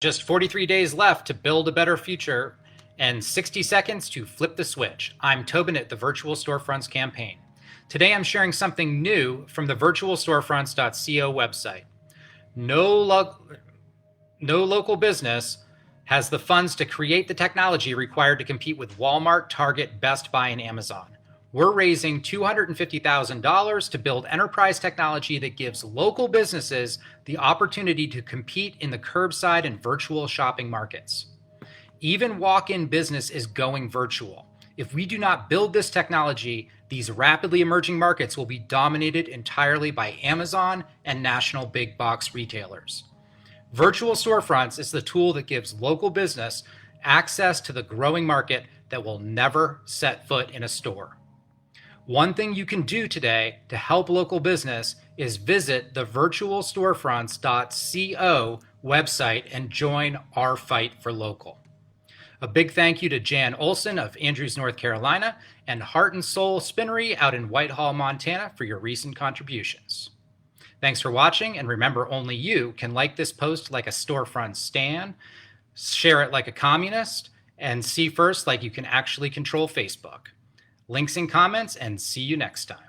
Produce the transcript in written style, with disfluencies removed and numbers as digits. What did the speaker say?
Just 43 days left to build a better future and 60 seconds to flip the switch. I'm Tobin at the Virtual Storefronts campaign. Today I'm sharing something new from the virtualstorefronts.co website. No local business has the funds to create the technology required to compete with Walmart, Target, Best Buy, and Amazon. We're raising $250,000 to build enterprise technology that gives local businesses the opportunity to compete in the curbside and virtual shopping markets. Even walk-in business is going virtual. If we do not build this technology, these rapidly emerging markets will be dominated entirely by Amazon and national big box retailers. Virtual Storefronts is the tool that gives local business access to the growing market that will never set foot in a store. One thing you can do today to help local business is visit the virtualstorefronts.co website and join our fight for local. A big thank you to Jan Olson of Andrews, North Carolina, and Heart and Soul Spinnery out in Whitehall, Montana for your recent contributions. Thanks for watching, and remember, only you can like this post like a storefront stan, share it like a communist, and see first like you can actually control Facebook. Links in comments, and see you next time.